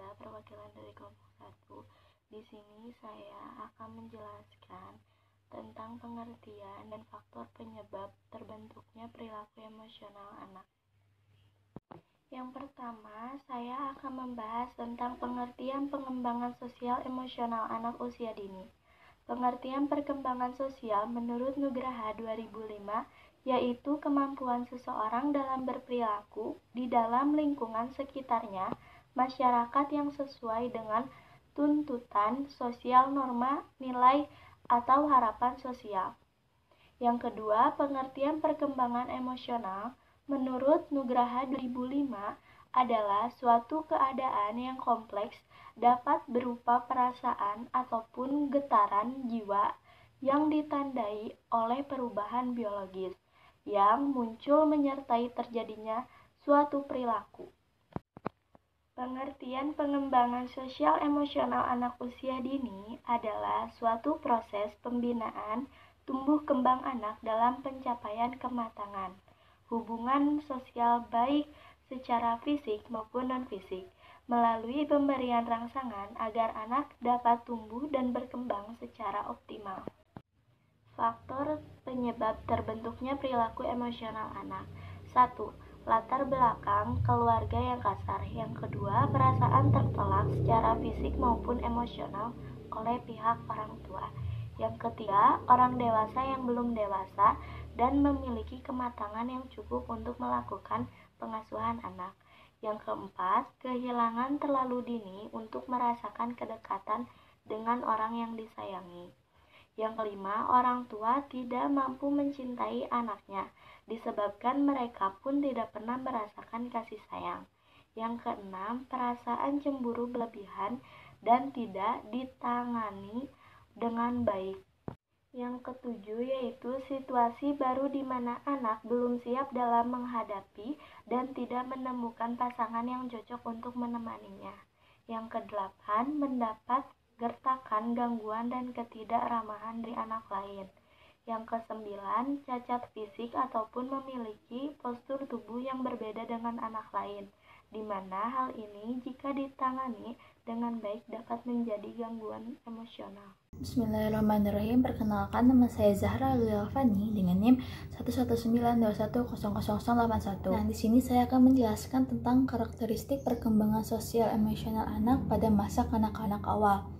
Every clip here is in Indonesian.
Nabila, perwakilan dari kelompok 1. Di sini saya akan menjelaskan tentang pengertian dan faktor penyebab terbentuknya perilaku emosional anak. Yang pertama, saya akan membahas tentang pengertian pengembangan sosial emosional anak usia dini. Pengertian perkembangan sosial menurut Nugraha 2005 yaitu kemampuan seseorang dalam berperilaku di dalam lingkungan sekitarnya, masyarakat yang sesuai dengan tuntutan sosial, norma, nilai, atau harapan sosial. Yang kedua, pengertian perkembangan emosional menurut Nugraha 2005 adalah suatu keadaan yang kompleks, dapat berupa perasaan ataupun getaran jiwa yang ditandai oleh perubahan biologis yang muncul menyertai terjadinya suatu perilaku. Pengertian pengembangan sosial emosional anak usia dini adalah suatu proses pembinaan tumbuh kembang anak dalam pencapaian kematangan hubungan sosial baik secara fisik maupun non-fisik, melalui pemberian rangsangan agar anak dapat tumbuh dan berkembang secara optimal. Faktor penyebab terbentuknya perilaku emosional anak. 1. Latar belakang keluarga yang kasar. Yang kedua, perasaan tertolak secara fisik maupun emosional oleh pihak orang tua. Yang ketiga, orang dewasa yang belum dewasa dan memiliki kematangan yang cukup untuk melakukan pengasuhan anak. Yang keempat, kehilangan terlalu dini untuk merasakan kedekatan dengan orang yang disayangi. Yang kelima, orang tua tidak mampu mencintai anaknya, disebabkan mereka pun tidak pernah merasakan kasih sayang. Yang keenam, perasaan cemburu berlebihan dan tidak ditangani dengan baik. Yang ketujuh yaitu situasi baru di mana anak belum siap dalam menghadapi dan tidak menemukan pasangan yang cocok untuk menemaninya. Yang kedelapan, mendapat gertakan, gangguan, dan ketidakramahan dari anak lain. Yang kesembilan, cacat fisik ataupun memiliki postur tubuh yang berbeda dengan anak lain, di mana hal ini jika ditangani dengan baik dapat menjadi gangguan emosional. Bismillahirrahmanirrahim. Perkenalkan, nama saya Zahra Alfani dengan NIM 119210081. Nah, di sini saya akan menjelaskan tentang karakteristik perkembangan sosial emosional anak pada masa kanak-kanak awal.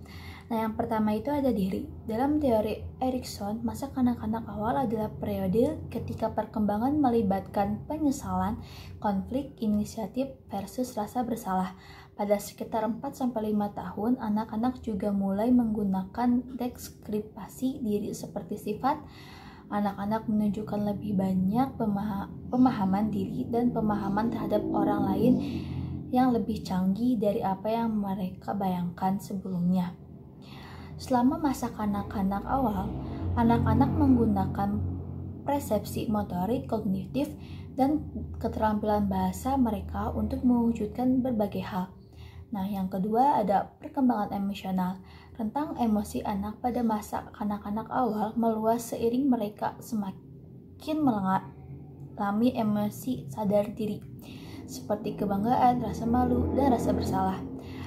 Nah, yang pertama itu ada diri. Dalam teori Erikson, masa kanak-kanak awal adalah periode ketika perkembangan melibatkan penyesalan, konflik, inisiatif versus rasa bersalah. Pada sekitar 4-5 tahun, anak-anak juga mulai menggunakan deskripsi diri seperti sifat. Anak-anak menunjukkan lebih banyak pemahaman diri dan pemahaman terhadap orang lain yang lebih canggih dari apa yang mereka bayangkan sebelumnya. Selama masa kanak-kanak awal, anak-anak menggunakan persepsi motorik, kognitif, dan keterampilan bahasa mereka untuk mewujudkan berbagai hal. Nah, yang kedua ada perkembangan emosional. Rentang emosi anak pada masa kanak-kanak awal meluas seiring mereka semakin mengalami emosi sadar diri, seperti kebanggaan, rasa malu, dan rasa bersalah.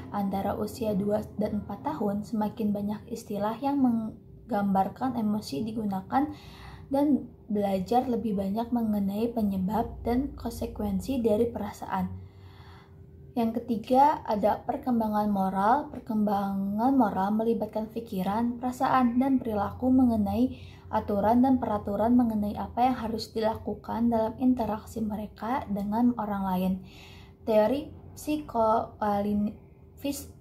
Antara usia 2 dan 4 tahun, semakin banyak istilah yang menggambarkan emosi digunakan dan belajar lebih banyak mengenai penyebab dan konsekuensi dari perasaan. Yang ketiga ada perkembangan moral. Perkembangan moral melibatkan pikiran, perasaan, dan perilaku mengenai aturan dan peraturan mengenai apa yang harus dilakukan dalam interaksi mereka dengan orang lain. Teori psikoanalisis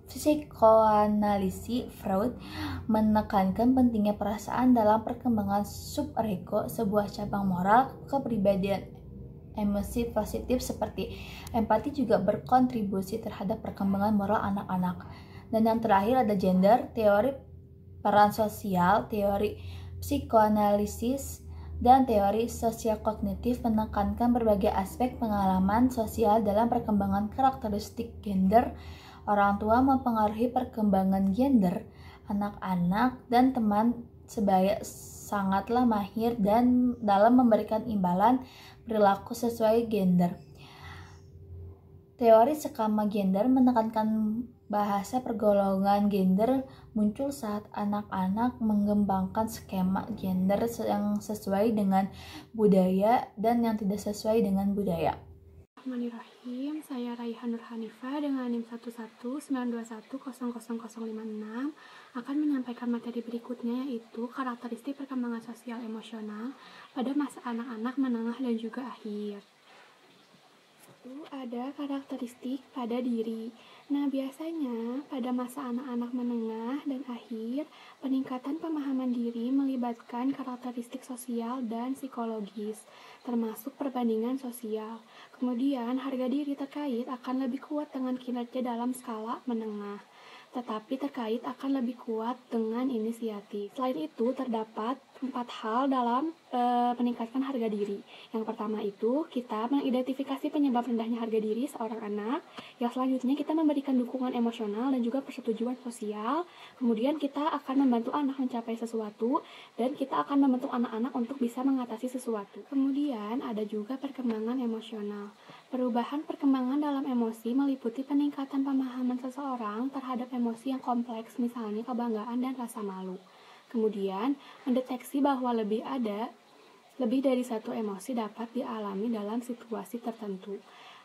Freud menekankan pentingnya perasaan dalam perkembangan subrego, sebuah cabang moral kepribadian. Emosi positif seperti empati juga berkontribusi terhadap perkembangan moral anak-anak. Dan yang terakhir ada gender, teori peran sosial, teori psikoanalisis, dan teori sosial kognitif menekankan berbagai aspek pengalaman sosial dalam perkembangan karakteristik gender. Orang tua mempengaruhi perkembangan gender anak-anak dan teman sebaya sangatlah mahir dan dalam memberikan imbalan perilaku sesuai gender. Teori skema gender menekankan Bahasa pergolongan gender muncul saat anak-anak mengembangkan skema gender yang sesuai dengan budaya dan yang tidak sesuai dengan budaya. Bismillahirrahmanirrahim. Saya Raihan Nur Hanifah dengan NIM 11921000056 akan menyampaikan materi berikutnya, yaitu karakteristik perkembangan sosial emosional pada masa anak-anak menengah dan juga akhir. Ada karakteristik pada diri. Nah, biasanya pada masa anak-anak menengah dan akhir, peningkatan pemahaman diri melibatkan karakteristik sosial dan psikologis, termasuk perbandingan sosial. Kemudian, harga diri terkait akan lebih kuat dengan kinerja dalam skala menengah, tetapi terkait akan lebih kuat dengan inisiatif. Selain itu, terdapat 4 hal dalam meningkatkan harga diri. Yang pertama itu, kita mengidentifikasi penyebab rendahnya harga diri seorang anak. Yang selanjutnya, kita memberikan dukungan emosional dan juga persetujuan sosial. Kemudian, kita akan membantu anak mencapai sesuatu, dan kita akan membentuk anak-anak untuk bisa mengatasi sesuatu. Kemudian, ada juga perkembangan emosional. Perubahan perkembangan dalam emosi meliputi peningkatan pemahaman seseorang terhadap emosi yang kompleks, misalnya kebanggaan dan rasa malu. Kemudian, mendeteksi bahwa lebih dari satu emosi dapat dialami dalam situasi tertentu.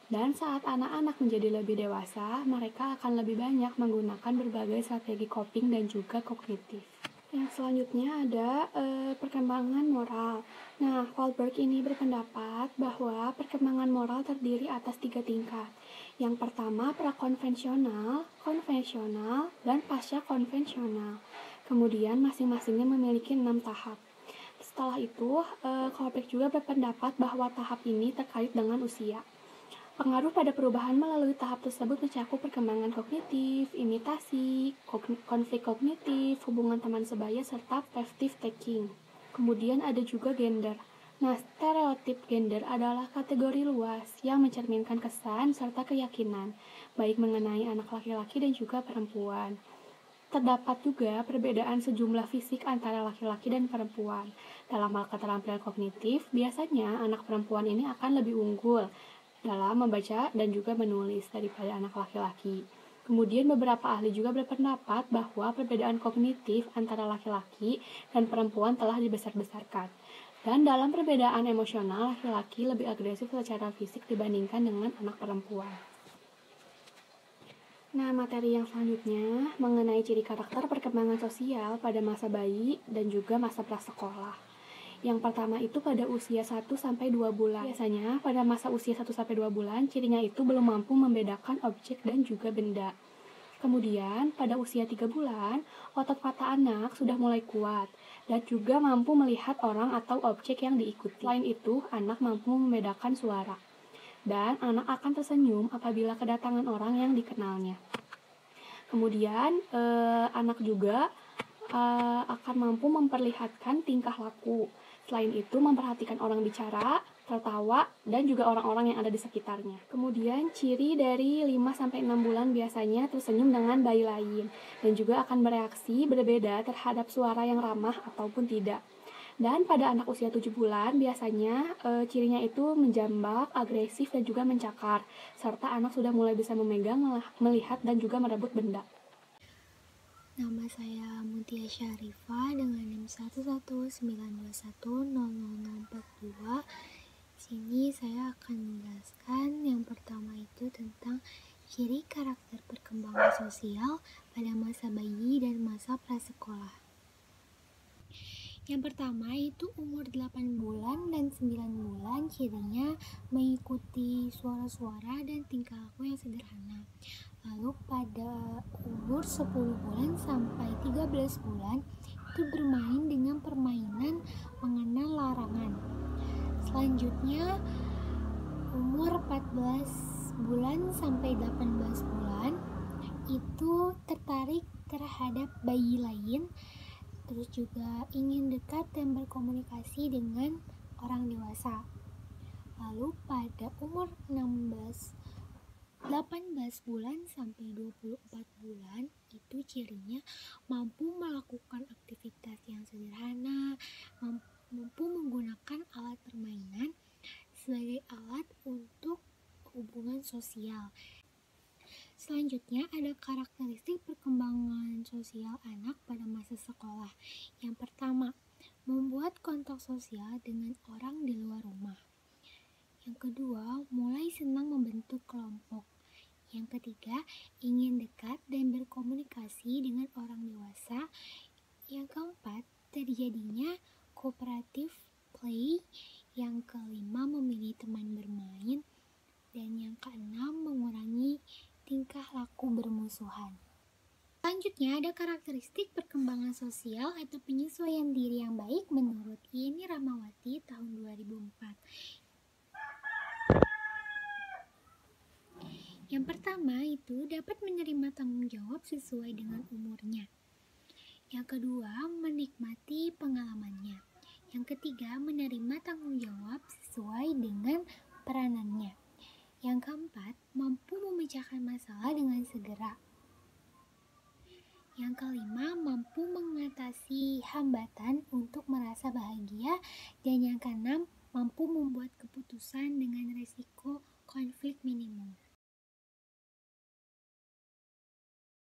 Dan saat anak-anak menjadi lebih dewasa, mereka akan lebih banyak menggunakan berbagai strategi coping dan juga kognitif. Yang selanjutnya ada perkembangan moral. Nah, Kohlberg ini berpendapat bahwa perkembangan moral terdiri atas 3 tingkat. Yang pertama, prakonvensional, konvensional, dan pasca konvensional. Kemudian masing-masingnya memiliki 6 tahap. Setelah itu, Kohlberg juga berpendapat bahwa tahap ini terkait dengan usia. Pengaruh pada perubahan melalui tahap tersebut mencakup perkembangan kognitif, imitasi, konflik kognitif, hubungan teman sebaya, serta passive taking. Kemudian ada juga gender. Nah, stereotip gender adalah kategori luas yang mencerminkan kesan serta keyakinan, baik mengenai anak laki-laki dan juga perempuan. Terdapat juga perbedaan sejumlah fisik antara laki-laki dan perempuan. Dalam hal keterampilan kognitif, biasanya anak perempuan ini akan lebih unggul dalam membaca dan juga menulis daripada anak laki-laki. Kemudian beberapa ahli juga berpendapat bahwa perbedaan kognitif antara laki-laki dan perempuan telah dibesar-besarkan. Dan dalam perbedaan emosional, laki-laki lebih agresif secara fisik dibandingkan dengan anak perempuan. Nah, materi yang selanjutnya mengenai ciri karakter perkembangan sosial pada masa bayi dan juga masa prasekolah. Yang pertama itu pada usia 1-2 bulan. Biasanya pada masa usia 1-2 bulan, cirinya itu belum mampu membedakan objek dan juga benda. Kemudian, pada usia 3 bulan, otot mata anak sudah mulai kuat dan juga mampu melihat orang atau objek yang diikuti. Selain itu, anak mampu membedakan suara. Dan anak akan tersenyum apabila kedatangan orang yang dikenalnya. Kemudian anak juga akan mampu memperlihatkan tingkah laku. Selain itu memperhatikan orang bicara, tertawa, dan juga orang-orang yang ada di sekitarnya. Kemudian ciri dari 5-6 bulan biasanya tersenyum dengan bayi lain dan juga akan bereaksi berbeda terhadap suara yang ramah ataupun tidak. Dan pada anak usia 7 bulan biasanya cirinya itu menjambak, agresif, dan juga mencakar, serta anak sudah mulai bisa memegang, melihat, dan juga merebut benda. Nama saya Mutia Syarifah dengan NIM 11921000042. Sini saya akan menjelaskan yang pertama itu tentang ciri karakter perkembangan sosial pada masa bayi dan masa prasekolah. Yang pertama itu umur 8 bulan dan 9 bulan, cirinya mengikuti suara-suara dan tingkah laku yang sederhana. Lalu pada umur 10 bulan sampai 13 bulan itu bermain dengan permainan mengenal larangan. Selanjutnya umur 14 bulan sampai 18 bulan itu tertarik terhadap bayi lain, terus juga ingin dekat dan berkomunikasi dengan orang dewasa. Lalu pada umur 18 bulan sampai 24 bulan itu cirinya mampu melakukan aktivitas yang sederhana, mampu menggunakan alat permainan sebagai alat untuk hubungan sosial. Selanjutnya ada karakteristik perkembangan sosial anak pada masa sekolah. Yang pertama, membuat kontak sosial dengan orang di luar rumah. Yang kedua, mulai senang membentuk kelompok. Yang ketiga, ingin dekat dan berkomunikasi dengan orang dewasa. Yang keempat, terjadinya cooperative play. Yang kelima, memilih teman bermain. Dan yang keenam, mengurangi tingkah laku bermusuhan. Selanjutnya ada karakteristik perkembangan sosial atau penyesuaian diri yang baik menurut Yeni Ramawati tahun 2004. Yang pertama itu dapat menerima tanggung jawab sesuai dengan umurnya. Yang kedua, menikmati pengalamannya. Yang ketiga, menerima tanggung jawab sesuai dengan peranannya. Yang keempat, mampu memecahkan masalah dengan segera. Yang kelima, mampu mengatasi hambatan untuk merasa bahagia. Dan yang keenam,